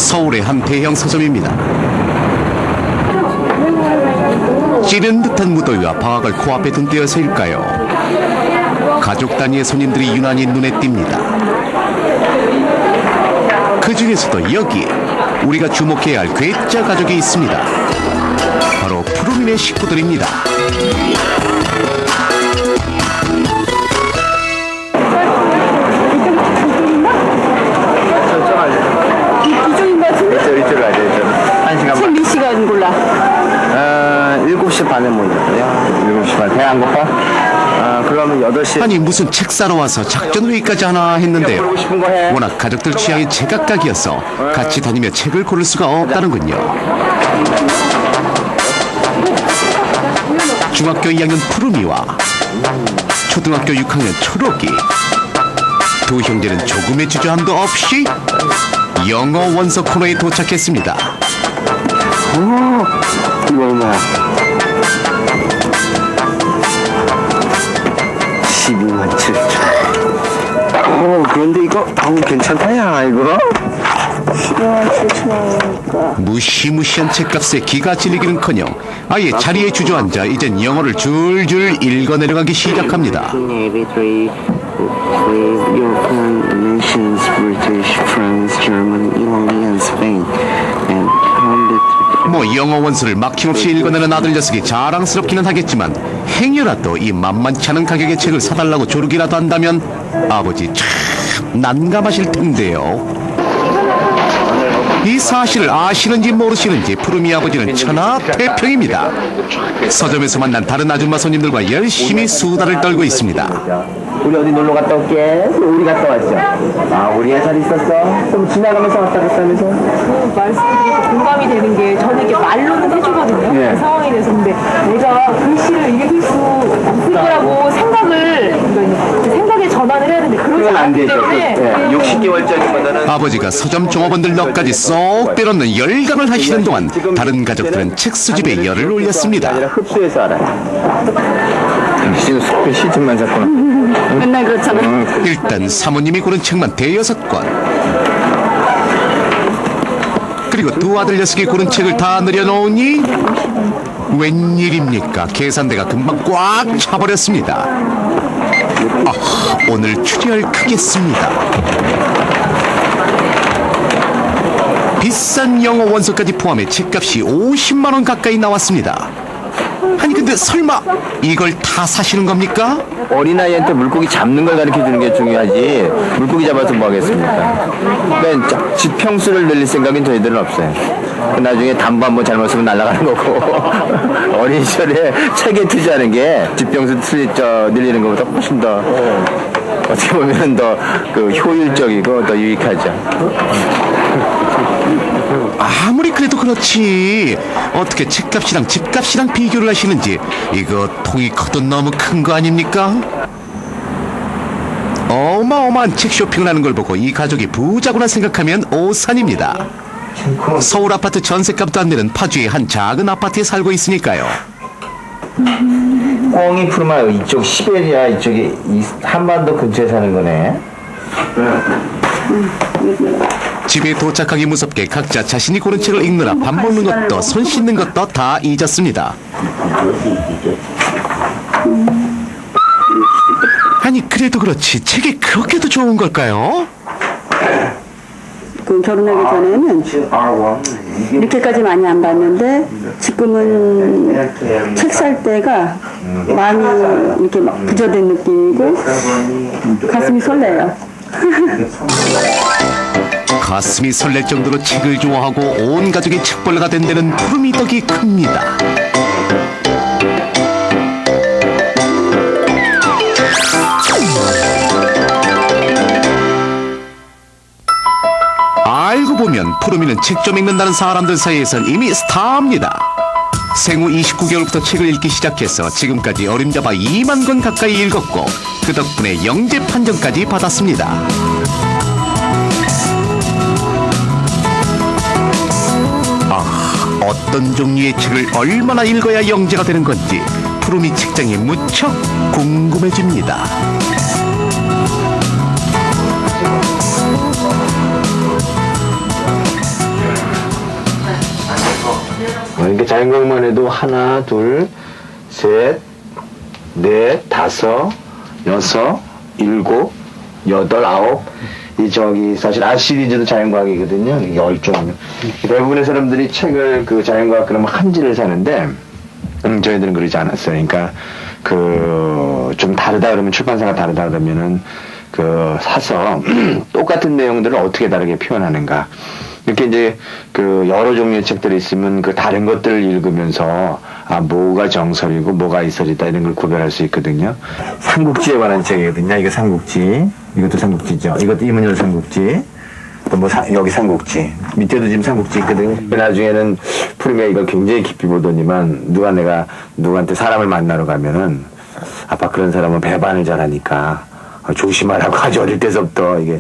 서울의 한 대형 서점입니다. 찌른 듯한 무더위와 방학을 코앞에 둔 때여서일까요? 가족 단위의 손님들이 유난히 눈에 띕니다. 그 중에서도 여기 우리가 주목해야 할 괴짜 가족이 있습니다. 바로 푸르민의 식구들입니다. 이쪽인 것 같은데? 이쪽으로 가야 돼. 1시간 책 몇 시간 골라? 7시 반에 모이거든요. 7시 반. 배 안 고파? 그러면 8시. 아니 무슨 책 사러 와서 작전 회의까지 하나 했는데요. 고르고 싶은 거 해. 워낙 가족들 취향이 제각각이어서 같이 다니며 책을 고를 수가 없다는군요. 중학교 2학년 푸르미와 초등학교 6학년 초록이, 두 형제는 조금의 주저함도 없이 영어 원서 코너에 도착했습니다. 이거 얼마야? 12만 7천. 그런데 이거 괜찮다, 야, 이거. 12만 7천 원이니까. 무시무시한 책값에 기가 질리기는커녕 아예 자리에 주저앉아 이젠 영어를 줄줄 읽어내려가기 시작합니다. With European nations, British, France, Germany, Italy, and Spain, and founded. 뭐 영어 원서를 막힘없이 읽어내는 아들 녀석이 자랑스럽기는 하겠지만 행여라도 이 만만치 않은 가격의 책을 사달라고 조르기라도 한다면 아버지 참 난감하실 텐데요. 이 사실을 아시는지 모르시는지 푸르미 아버지는 천하태평입니다. 서점에서 만난 다른 아줌마 손님들과 열심히 수다를 떨고 있습니다. 우리 어디 놀러 갔다 올게. 우리 갔다 왔죠. 우리가 잘 있었어. 좀 지나가면서 왔다 갔다면서. 그 말씀드리고 공감이 되는 게 저는 이게 말로는 해주거든요. 예. 그 상황이 돼서. 근데 내가 글씨를 읽을 수 없을 거라고 생각을, 그 생각에 전환을 해야 되는데 그러지 그건 안 않기 되죠. 때문에. 60개월짜리보다는. 아버지가 서점 종업원들 넉까지 쏙 빼놓는 열강을 하시는 동안 다른 가족들은 책 수집에 열을 올렸습니다. 아니라 흡수해서 알아요. 지금 숙회 시즌만 샀구나. 맨날 그렇잖아. 일단 사모님이 고른 책만 대여섯 권, 그리고 두 아들 녀석이 고른 책을 다 늘여놓으니 웬일입니까? 계산대가 금방 꽉 차버렸습니다. 오늘 출혈 크겠습니다. 비싼 영어 원서까지 포함해 책값이 50만 원 가까이 나왔습니다. 아니 근데 설마 이걸 다 사시는 겁니까? 어린아이한테 물고기 잡는 걸 가르쳐 주는 게 중요하지. 물고기 잡아서 뭐 하겠습니까? 그러니까 지평수를 늘릴 생각은 저희들은 없어요. 나중에 담보 한번 잘못 쓰면 날아가는 거고. 어린 시절에 책에 투자하는 게 지평수 늘리는 것보다 훨씬 더 어떻게 보면 더 그 효율적이고 더 유익하죠. 아무리 그래도 그렇지 어떻게 책값이랑 집값이랑 비교를 하시는지 이거 통이 커도 너무 큰 거 아닙니까? 어마어마한 책 쇼핑을 하는 걸 보고 이 가족이 부자구나 생각하면 오산입니다. 서울 아파트 전셋값도 안 되는 파주의 한 작은 아파트에 살고 있으니까요. 꽁이 푸르마 이쪽 시베리아 이쪽에 한반도 근처에 사는 거네. 집에 도착하기 무섭게 각자 자신이 고른 책을 읽느라 밥 먹는 것도 손 씻는 것도 다 잊었습니다. 아니 그래도 그렇지 책이 그렇게도 좋은 걸까요? 그 결혼하기 전에는 이렇게까지 많이 안 봤는데 지금은 책 살 때가 마음이 이렇게 막 부저된 느낌이고 가슴이 설레요. 가슴이 설렐 정도로 책을 좋아하고 온 가족이 책벌레가 된 데는 푸르미 덕이 큽니다. 알고 보면 푸르미는 책 좀 읽는다는 사람들 사이에선 이미 스타입니다. 생후 29개월부터 책을 읽기 시작해서 지금까지 어림잡아 2만 권 가까이 읽었고 그 덕분에 영재 판정까지 받았습니다. 어떤 종류의 책을 얼마나 읽어야 영재가 되는 건지 푸르미 책장이 무척 궁금해집니다. 자연광만 해도 하나, 둘, 셋, 넷, 다섯, 여섯, 일곱, 여덟, 아홉. 이 저기 사실 아 시리즈도 자연과학이거든요. 이게 10종. 대부분의 사람들이 책을 그 자연과학 그러면 한지를 사는데 저희들은 그러지 않았어요. 그러니까 그 좀 다르다 그러면 출판사가 다르다 그러면은 그 사서 똑같은 내용들을 어떻게 다르게 표현하는가. 이렇게 이제 그 여러 종류의 책들이 있으면 그 다른 것들을 읽으면서 아 뭐가 정설이고 뭐가 이설이다 이런 걸 구별할 수 있거든요. 삼국지에 관한 책이거든요. 이거 삼국지, 이것도 삼국지죠. 이것도 이문열 삼국지. 또 뭐 여기 삼국지 밑에도 지금 삼국지 있거든요. 나중에는 푸르미가 이걸 굉장히 깊이 보더니만 내가 누구한테 사람을 만나러 가면은 아빠 그런 사람은 배반을 잘하니까 조심하라고 아주 어릴 때서부터 이게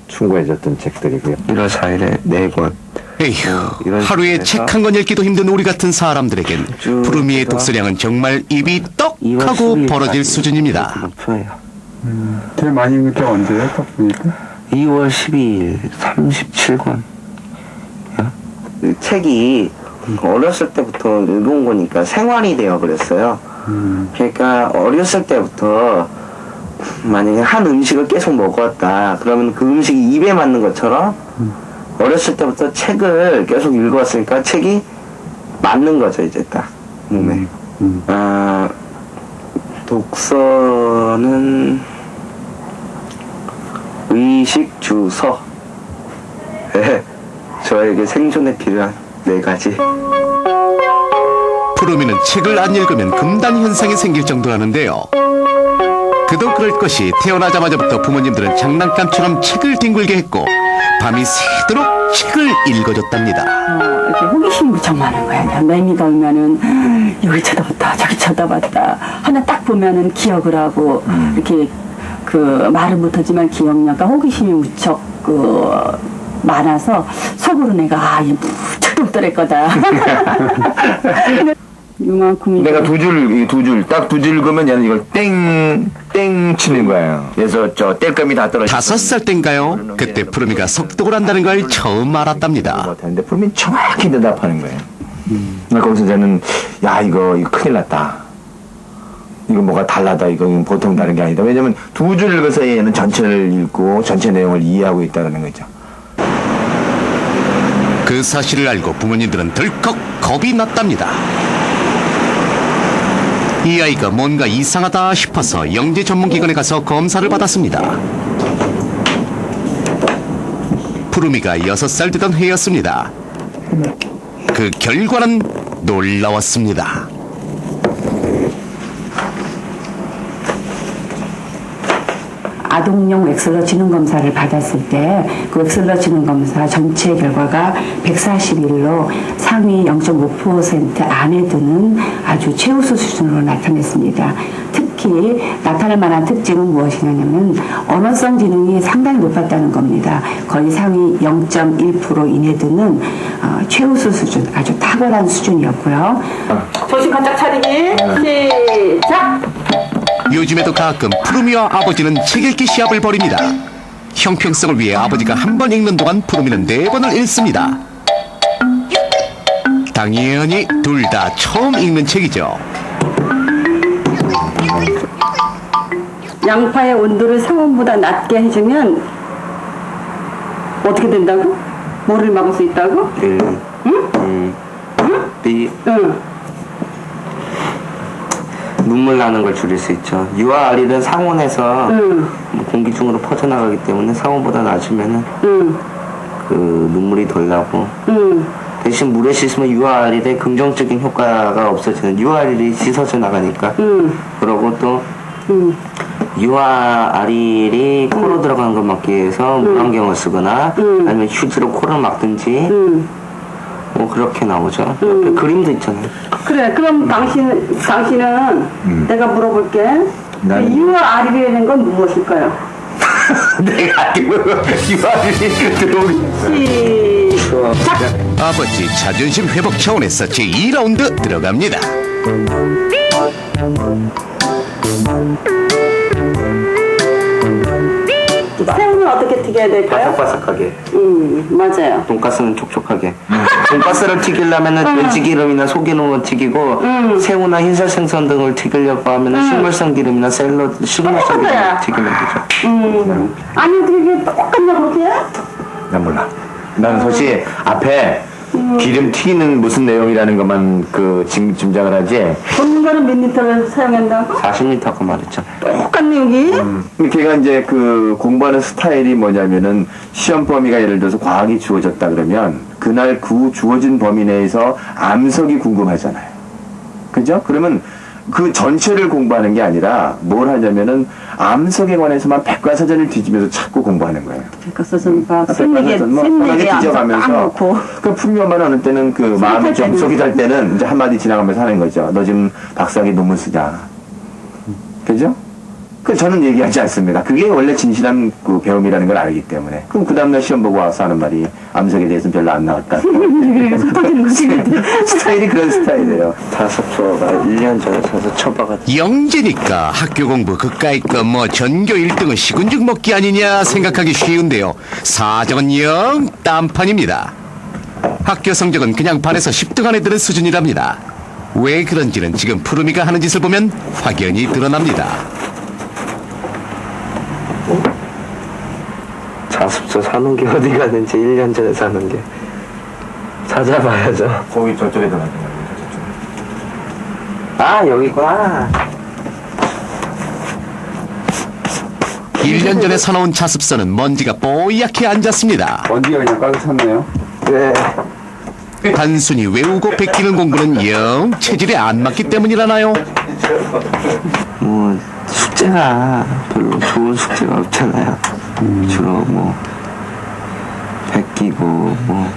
충고해줬던 책들이고요. 1월 4일에 4권. 에휴, 하루에 책 한 권 읽기도 힘든 우리 같은 사람들에겐 푸르미의 독서량은 정말 입이 떡 하고 벌어질 수준입니다. 높아요. 제일 많이 읽은 게 언제예요? 딱 보니까? 2월 12일 37권. 책이 어렸을 때부터 읽어온 거니까 생활이 되어 그랬어요. 그러니까 어렸을 때부터 만약에 한 음식을 계속 먹었다 그러면 그 음식이 입에 맞는 것처럼 어렸을 때부터 책을 계속 읽어왔으니까 책이 맞는 거죠 이제 딱 몸에. 독서는 의식 주서 저에게 생존에 필요한 4가지. 푸르미는 책을 안 읽으면 금단 현상이 생길 정도라는데요. 그도 그럴 것이 태어나자마자부터 부모님들은 장난감처럼 책을 뒹굴게 했고 밤이 새도록 책을 읽어줬답니다. 이렇게 호기심이 무척 많은 거야. 그냥 매미가 오면은 여기 쳐다봤다 저기 쳐다봤다 하나 딱 보면은 기억을 하고 이렇게 그 말은 못하지만 기억력과 호기심이 무척 많아서 속으로 내가 얘 무척 똑똑할 거다. 이만큼 내가 두 줄 읽으면 얘는 이걸 땡 치는 거예요. 그래서 저 뗄감이 다 떨어져. 5살 땐가요? 그때 푸르미가 속독을 한다는 걸 처음 알았답니다. 근데 푸르미는 정확히 대답하는 거예요. 거기서 저는 야 이거 큰일 났다. 이거 뭐가 달라다. 이거 보통 다른 게 아니다. 왜냐면 두 줄 읽어서 얘는 전체를 읽고 전체 내용을 이해하고 있다는 거죠. 그 사실을 알고 부모님들은 덜컥 겁이 났답니다. 이 아이가 뭔가 이상하다 싶어서 영재 전문기관에 가서 검사를 받았습니다. 푸르미가 6살 되던 해였습니다. 그 결과는 놀라웠습니다. 아동용 엑셀러 지능 검사를 받았을 때 그 엑셀러 지능 검사 전체 결과가 141로 상위 0.5% 안에 드는 아주 최우수 수준으로 나타냈습니다. 특히 나타날 만한 특징은 무엇이냐면 언어성 지능이 상당히 높았다는 겁니다. 거의 상위 0.1% 이내 드는 최우수 수준, 아주 탁월한 수준이었고요. 정신 바짝 차리기 시작! 요즘에도 가끔 푸르미와 아버지는 책 읽기 시합을 벌입니다. 형평성을 위해 아버지가 한 번 읽는 동안 푸르미는 4번을 읽습니다. 당연히 둘 다 처음 읽는 책이죠. 양파의 온도를 상온보다 낮게 해주면 어떻게 된다고? 뭐를 막을 수 있다고? 응? 눈물 나는 걸 줄일 수 있죠. 유아 알이는 상온에서 뭐 공기 중으로 퍼져나가기 때문에 상온보다 낮으면은 그 눈물이 덜 나고 대신 물에 씻으면 유아 알일의 긍정적인 효과가 없어지는 유아 알일이 씻어져 나가니까 그러고 또 유아 알일이 코로 들어가는 걸 막기 위해서 물안경을 쓰거나 아니면 휴지로 코를 막든지 뭐 그렇게 나오죠. 옆에 그림도 있잖아요. 그래, 그럼 당신은 내가 물어볼게. 난- 유아 알이라는 건 무엇일까요? 내가 유아 알일이 들어오기. 시작! 아버지 자존심 회복 차원에서 제2라운드 들어갑니다. 새우는 어떻게 튀겨야 될까요? 바삭바삭하게. 맞아요. 돈가스는 촉촉하게. 돈가스를 튀기려면은 돼지 기름이나 소기름으로 튀기고 새우나 흰살 생선 등을 튀기려고 하면은 식물성 기름이나 샐러드 식물성 기름으로 튀기면 되죠. 아니 되게 똑같냐 그렇게? 난 몰라. 나는 솔직히 앞에 기름 튀기는 무슨 내용이라는 것만 짐작을 하지. 전문가는 몇 리터를 사용한다고? 40m 그 말했죠. 똑같네 여기. 걔가 이제 공부하는 스타일이 뭐냐면은 시험 범위가 예를 들어서 과학이 주어졌다 그러면 그날 주어진 범위 내에서 암석이 궁금하잖아요. 그죠? 그러면 그 전체를 공부하는 게 아니라 뭘 하냐면은 암석에 관해서만 백과사전을 뒤지면서 찾고 공부하는 거예요. 백과사전 봐. 편하게 뒤져가면서 그 풍요만 어느 때는 마음이 좀 속이 달 때는 이제 한마디 지나가면서 하는 거죠. 너 지금 박사학위 논문 쓰자. 그죠? 저는 얘기하지 않습니다. 그게 원래 진실한 배움이라는 걸 알기 때문에. 그럼 그 다음날 시험 보고 와서 하는 말이 암석에 대해서는 별로 안 나왔다. 스타일이 그런 스타일이에요. 자습초가 1년 전에 사서 쳐봐가지고. 영재니까 학교 공부 그까이 거 전교 1등은 시군죽 먹기 아니냐 생각하기 쉬운데요. 사정은 영 딴판입니다. 학교 성적은 그냥 반에서 10등 안에 드는 수준이랍니다. 왜 그런지는 지금 푸르미가 하는 짓을 보면 확연히 드러납니다. 자습초 사는 게 어디 갔는지 1년 전에 사는 게 찾아봐야죠. 거기 저쪽에 들어가는 아 여기 있구나. 1년 전에 사놓은 자습서는 먼지가 뽀얗게 앉았습니다. 먼지가 그냥 가득 찼네요. 네. 단순히 외우고 베끼는 공부는 영 체질에 안 맞기 때문이라나요? 숙제가 별로 좋은 숙제가 없잖아요. 주로 베끼고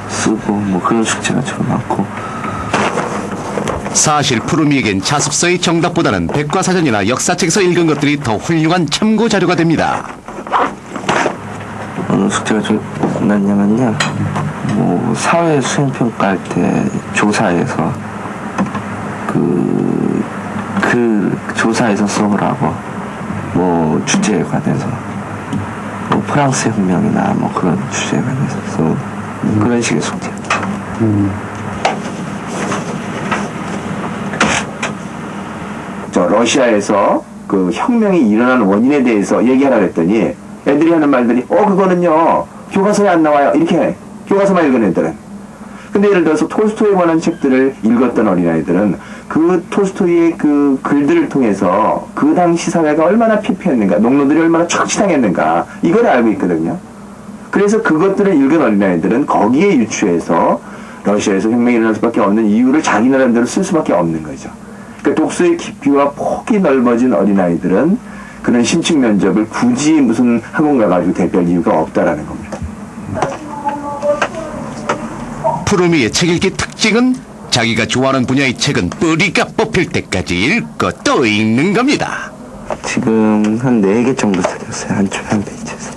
쓰고 그런 숙제가 주로 많고. 사실 푸르미에겐 자습서의 정답보다는 백과사전이나 역사책에서 읽은 것들이 더 훌륭한 참고 자료가 됩니다. 어느 숙제가 좀 났냐면요. 사회 수행평가할 때 조사에서 그 조사에서 써보라고 주제에 관해서 프랑스 혁명이나 그런 주제에 관해서 그런 식의 숙제. 러시아에서 혁명이 일어나는 원인에 대해서 얘기하라 그랬더니 애들이 하는 말들이 그거는요 교과서에 안 나와요 이렇게 해. 교과서만 읽은 애들은. 근데 예를 들어서 톨스토이에 관한 책들을 읽었던 어린아이들은 그 톨스토이의 글들을 통해서 그 당시 사회가 얼마나 피폐했는가, 농노들이 얼마나 착취당했는가 이걸 알고 있거든요. 그래서 그것들을 읽은 어린아이들은 거기에 유추해서 러시아에서 혁명이 일어날 수밖에 없는 이유를 자기 나름대로 쓸 수밖에 없는 거죠. 그러니까 독서의 깊이와 폭이 넓어진 어린아이들은 그런 심층 면접을 굳이 무슨 학원 가가지고 대비할 이유가 없다라는 겁니다. 푸르미의 책 읽기 특징은 자기가 좋아하는 분야의 책은 뿌리가 뽑힐 때까지 읽고 또 읽는 겁니다. 지금 한 4개 정도 들었어요. 한 페이지에서.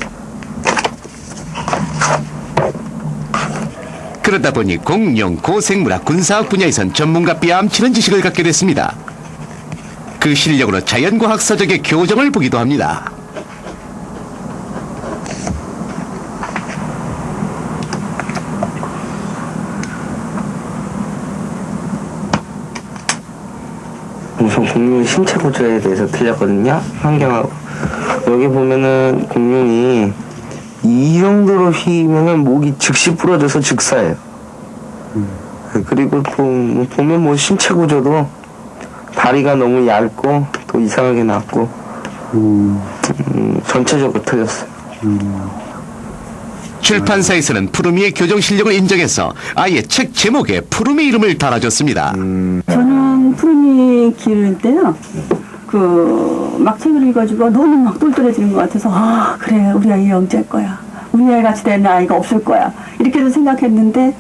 그러다 보니 공룡, 고생물학, 군사학 분야에선 전문가 뺨치는 지식을 갖게 됐습니다. 그 실력으로 자연과학 서적의 교정을 보기도 합니다. 우선 공룡 신체 구조에 대해서 틀렸거든요. 환경하고. 여기 보면은 공룡이 이 정도로 휘면은 목이 즉시 부러져서 즉사해요. 그리고 또 보면 신체 구조도 다리가 너무 얇고 또 이상하게 낮고 전체적으로 틀렸어요. 출판사에서는 푸르미의 교정 실력을 인정해서 아예 책 제목에 푸르미 이름을 달아줬습니다. 저는 푸르미 기를 때요. 막 책을 읽어주고 너무 막 똘똘해지는 것 같아서 그래 우리 아이 영재일 거야. 우리 아이 같이 되는 아이가 없을 거야. 이렇게도 생각했는데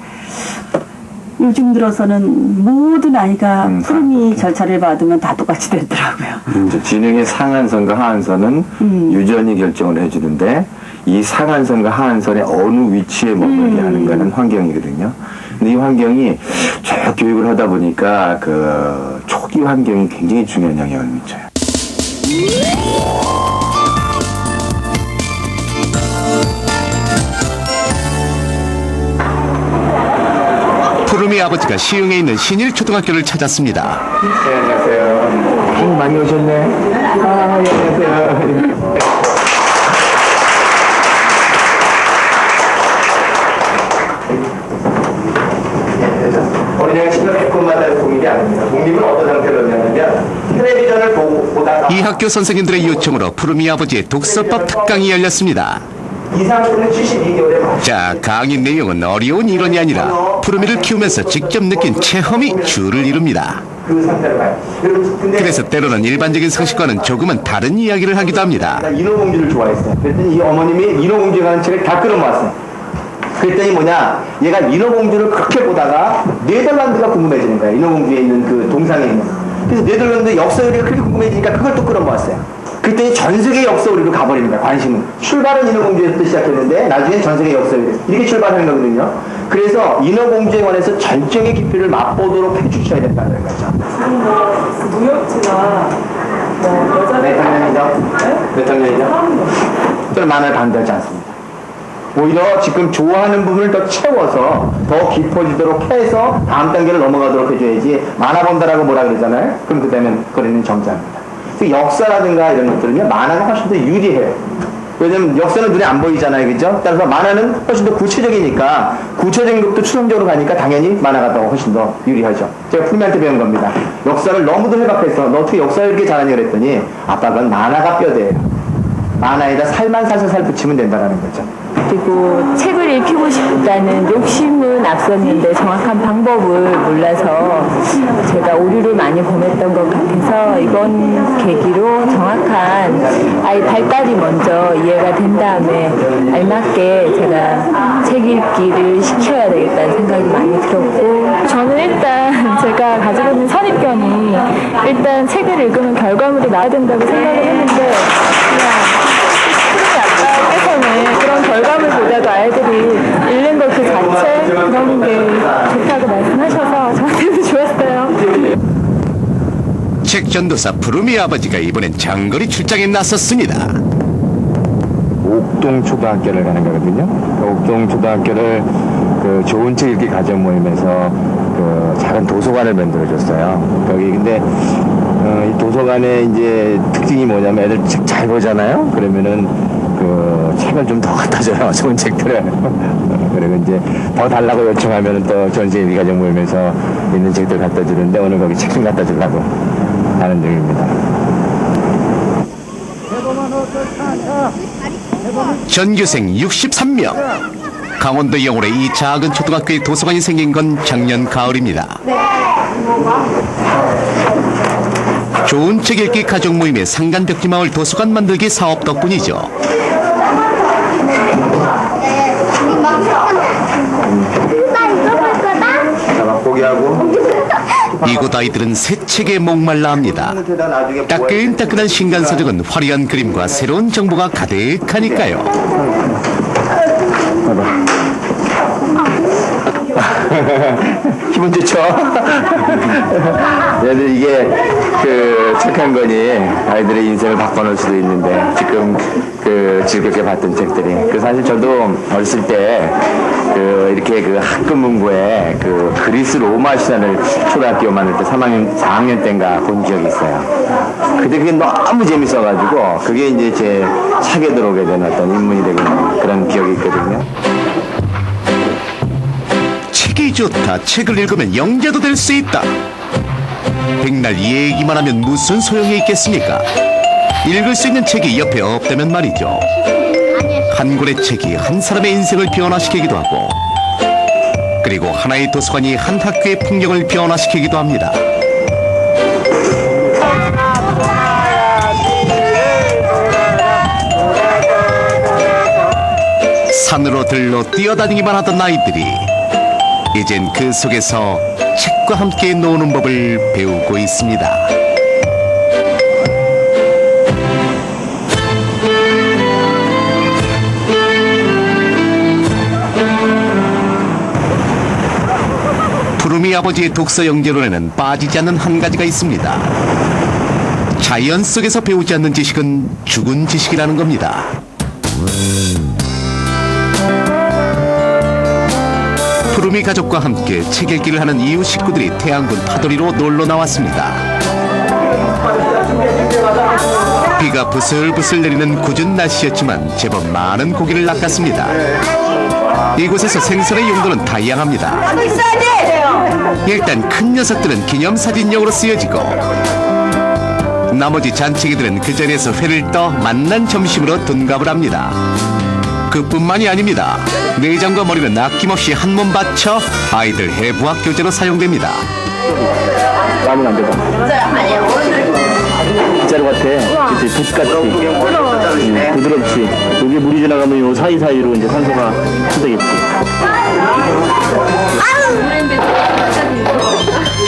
요즘 들어서는 모든 아이가 푸르미 절차를 받으면 다 똑같이 되더라고요. 지능의 상한선과 하한선은 유전이 결정을 해주는데 이 상한선과 하한선의 어느 위치에 머물게 하는 거는 환경이거든요. 근데 이 환경이 쭉 교육을 하다 보니까 초기 환경이 굉장히 중요한 영향을 미쳐요. 푸르미 아버지가 시흥에 있는 신일초등학교를 찾았습니다. 네, 안녕하세요. 많이 오셨네. 아, 예, 안녕하세요. 어린이가 시간 100분마다 독립이 아닙니다. 독립은 어떤 상태로 되냐면 텔레비전을 보다가 이 학교 선생님들의 요청으로 푸르미 아버지의 독서법 특강이 열렸습니다. 이상으로는 72개월에 자, 강의 내용은 어려운 이론이 아니라 푸르미를 키우면서 직접 느낀 체험이 주를 이룹니다. 그 상태로 가요. 근데 그래서 때로는 일반적인 상식과는 조금은 다른 이야기를 하기도 합니다. 인어공주를 좋아했어요. 그랬더니 이 어머님이 인어공주에 관한 책을 다 끌어모았어요. 그랬더니 뭐냐, 얘가 인어공주를 그렇게 보다가 네덜란드가 궁금해지는 거예요. 인어공주에 있는 그 동상에 있는. 그래서 네덜란드 역사 요리가 그렇게 궁금해지니까 그걸 또 끌어모았어요. 그랬더니 전 세계 역사 요리로 가버리는 거야, 관심은. 출발은 인어공주에서 시작했는데 나중에 전 세계 역사 요리. 이렇게 출발하는 거거든요. 그래서 인어공주에 관해서 전적인 깊이를 맛보도록 해주셔야 된다는 거죠. 무협지나 몇 학년이죠? 몇 학년이죠? 저는 만화를 반대하지 않습니다. 오히려 지금 좋아하는 부분을 더 채워서 더 깊어지도록 해서 다음 단계를 넘어가도록 해줘야지 만화 본다라고 뭐라 그러잖아요? 그럼 그다음엔 거리는 정자입니다. 그래서 역사라든가 이런 것들은요, 만화가 훨씬 더 유리해요. 왜냐면 역사는 눈에 안 보이잖아요, 그죠? 따라서 만화는 훨씬 더 구체적이니까 구체적인 것도 추상적으로 가니까 당연히 만화가 더 훨씬 더 유리하죠. 제가 푸르미한테 배운 겁니다. 역사를 너무도 해박해서 너 어떻게 역사를 이렇게 잘하냐 그랬더니 아빠가 만화가 뼈대예요. 만화에다 살만 살살 붙이면 된다는 거죠. 그리고 책을 읽히고 싶다는 욕심은 앞섰는데 정확한 방법을 몰라서 제가 오류를 많이 범했던 것 같아서 이번 계기로 정확한 아이 발달이 먼저 이해가 된 다음에 알맞게 제가 책 읽기를 시켜야 되겠다는 생각이 많이 들었고, 저는 일단 제가 가지고 있는 선입견이 일단 책을 읽으면 결과물이 나와야 된다고 생각을 했는데, 그냥 아빠께서는 그런 결과물보다도 아이들이 읽는 것 그 자체 그런 게 좋다고 말씀하셔서 저한테도 좋았어요. 책 전도사 푸르미 아버지가 이번엔 장거리 출장에 나섰습니다. 옥동 초등학교를 가는 거거든요. 옥동 초등학교를 그 좋은 책 읽기 가정 모임에서 그 작은 도서관을 만들어줬어요. 거기 근데 이 도서관의 이제 특징이 뭐냐면 애들 책 잘 보잖아요. 그러면은 그 책을 좀 더 갖다 줘요. 좋은 책들을. 그리고 이제 더 달라고 요청하면은 또 전세 읽기 가정 모임에서 있는 책들 갖다 주는데 오늘 거기 책 좀 갖다 주려고 하는 중입니다. 전교생 63명. 강원도 영월에 이 작은 초등학교에 도서관이 생긴 건 작년 가을입니다. 좋은 책 읽기 가족 모임의 상간벽지마을 도서관 만들기 사업 덕분이죠. 포기하고 이곳 아이들은 새 책에 목말라 합니다. 따끈따끈한 신간서적은 화려한 그림과 새로운 정보가 가득하니까요. 기분 좋죠? 얘들 이게 그 착한 거니 아이들의 인생을 바꿔놓을 수도 있는데 지금 그 즐겁게 봤던 책들이 그 사실 저도 어렸을 때 그 이렇게 그 학급 문고에 그 그리스 로마 신화를 초등학교 만들 때 3학년 4학년 때인가 본 기억이 있어요. 그때 그게 너무 재밌어가지고 그게 이제 제 책에 들어오게 된 어떤 인문이 되는 그런 기억이 있거든요. 책이 좋다. 책을 읽으면 영재도 될 수 있다. 백날 얘기만 하면 무슨 소용이 있겠습니까? 읽을 수 있는 책이 옆에 없다면 말이죠. 한 권의 책이 한 사람의 인생을 변화시키기도 하고, 그리고 하나의 도서관이 한 학교의 풍경을 변화시키기도 합니다. 산으로 들러 뛰어다니기만 하던 아이들이 이젠 그 속에서 책과 함께 노는 법을 배우고 있습니다. 푸르미 아버지의 독서 영재론에는 빠지지 않는 한 가지가 있습니다. 자연 속에서 배우지 않는 지식은 죽은 지식이라는 겁니다. 푸르미 가족과 함께 책 읽기를 하는 이웃 식구들이 태안군 파도리로 놀러 나왔습니다. 비가 부슬부슬 내리는 궂은 날씨였지만 제법 많은 고기를 낚았습니다. 이곳에서 생선의 용도는 다양합니다. 일단 큰 녀석들은 기념사진용으로 쓰여지고 나머지 잔치기들은 그 자리에서 회를 떠 맛난 점심으로 둔갑을 합니다. 그뿐만이 아닙니다. 내장과 머리는 아낌없이 한 몸 바쳐 아이들 해부학 교재로 사용됩니다. 마음은 안 되다. 빗자루 같아. 그치, 붓같이. 부드럽지. 여기 물이 지나가면 요 사이사이로 이제 산소가 흐르겠지.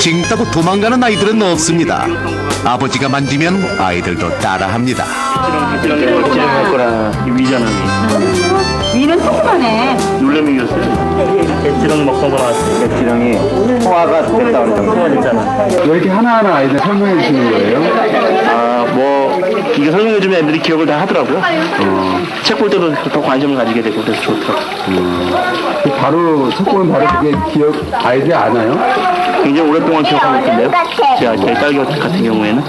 징따고 도망가는 아이들은 없습니다. 아버지가 만지면 아이들도 따라합니다. 찌렁할 거라, 이 위잖아. 위는 조그만해. 놀래미였어요. 개찌렁 먹던 거 나왔어요. 개찌렁이 소화가 됐다 그러죠. 소화됐잖아. 왜 이렇게 하나하나 아이들 설명해 주시는 거예요? 아, 뭐, 이게 설명해주면 애들이 기억을 다 하더라고요. 책 볼 때도 더 관심을 가지게 되고 그래서 좋더라고요. 바로 책 보면 바로 그게 기억 아이들이 아나요? 굉장히 오랫동안 기억하고 있던데요. 제가 제 딸기 같은 경우에는.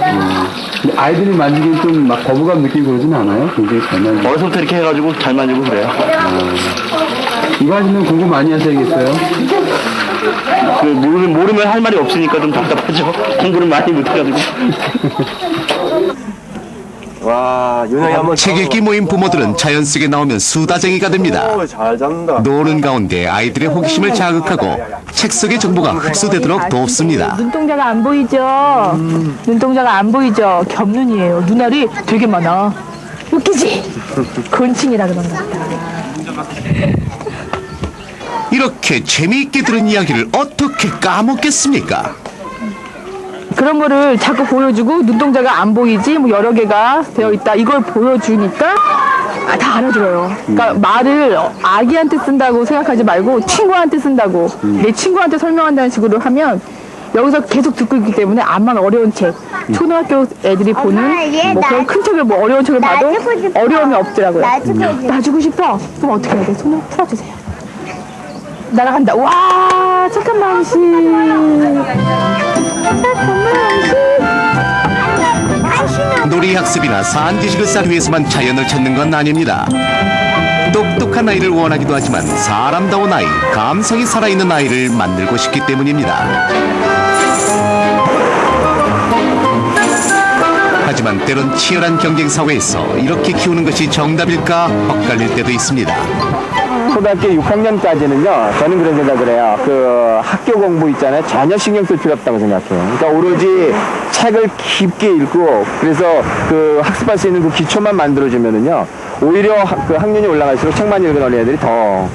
근데 아이들이 만지기 좀 막 거부감 느끼고 그러진 않아요? 굉장히 잘 만지고. 어려서부터 이렇게 해가지고 잘 만지고 그래요. 이거 하시면 공부 많이 하셔야겠어요? 모르면 할 말이 없으니까 좀 답답하죠. 공부를 많이 못해가지고. 와, 윤영이 한번 책 읽기 모임 부모들은 자연 속에 나오면 수다쟁이가 됩니다. 잘 잡는다. 노는 가운데 아이들의 호기심을 자극하고 책 속의 정보가 흡수되도록 돕습니다. 눈동자가 안 보이죠? 눈동자가 안 보이죠? 겹눈이에요. 눈알이 되게 많아. 웃기지? 건칭이라 그런 것 같다. 이렇게 재미있게 들은 이야기를 어떻게 까먹겠습니까? 그런 거를 자꾸 보여주고 눈동자가 안 보이지 뭐 여러 개가 되어 있다 이걸 보여주니까 다 알아들어요. 그러니까 말을 아기한테 쓴다고 생각하지 말고 친구한테 쓴다고 내 친구한테 설명한다는 식으로 하면 여기서 계속 듣고 있기 때문에 암만 어려운 책 초등학교 애들이 보는 뭐 그런 큰 책을 뭐 어려운 책을 봐도 어려움이 없더라고요. 놔주고 싶어? 그럼 어떻게 해야 돼? 손을 풀어주세요. 날아간다. 와 착한 마음씨. 놀이학습이나 사안지식을 쌓기 위해서만 자연을 찾는 건 아닙니다. 똑똑한 아이를 원하기도 하지만 사람다운 아이, 감성이 살아있는 아이를 만들고 싶기 때문입니다. 하지만 때론 치열한 경쟁 사회에서 이렇게 키우는 것이 정답일까 엇갈릴 때도 있습니다. 초등학교 6학년까지는요, 저는 그런 생각을 해요. 그 학교 공부 있잖아요. 전혀 신경 쓸 필요 없다고 생각해요. 그러니까 오로지 책을 깊게 읽고, 그래서 그 학습할 수 있는 그 기초만 만들어주면은요, 오히려 그 학년이 올라갈수록 책만 읽은 어린애들이 더.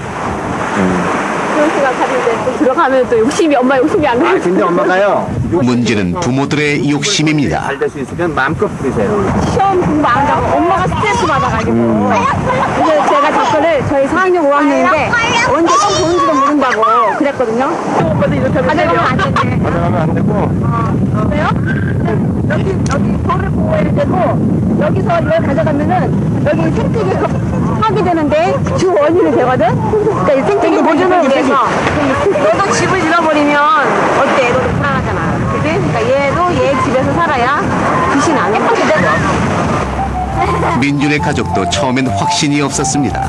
그런 생각하는데 또 들어가면 또 욕심이 엄마 욕심이 안 나. 근데 엄마가요, 문제는 부모들의 욕심입니다. 잘 될 수 있으면 마음껏 부리세요. 시험 공부 안 하고 엄마가 스트레스 받아가지고 그래서 제가 답변을 저희 4학년 5학년인데 언제 또 보는지도 모른다고 그랬거든요. 가져가면 안 된대. 가져가면 안 되고. 왜요? 여기 벌을 보호해야 되고 여기서 이걸 가져가면은 여기 생태계 하게 되는데 주 원인이 되거든. 그러니까 이 생태계 보존을 위해서 너도 집을 잃어버리면 어때? 너도 불안하잖아. 그지? 그러니까 얘도 얘 집에서 살아야 귀신 안 해. 민준의 가족도 처음엔 확신이 없었습니다.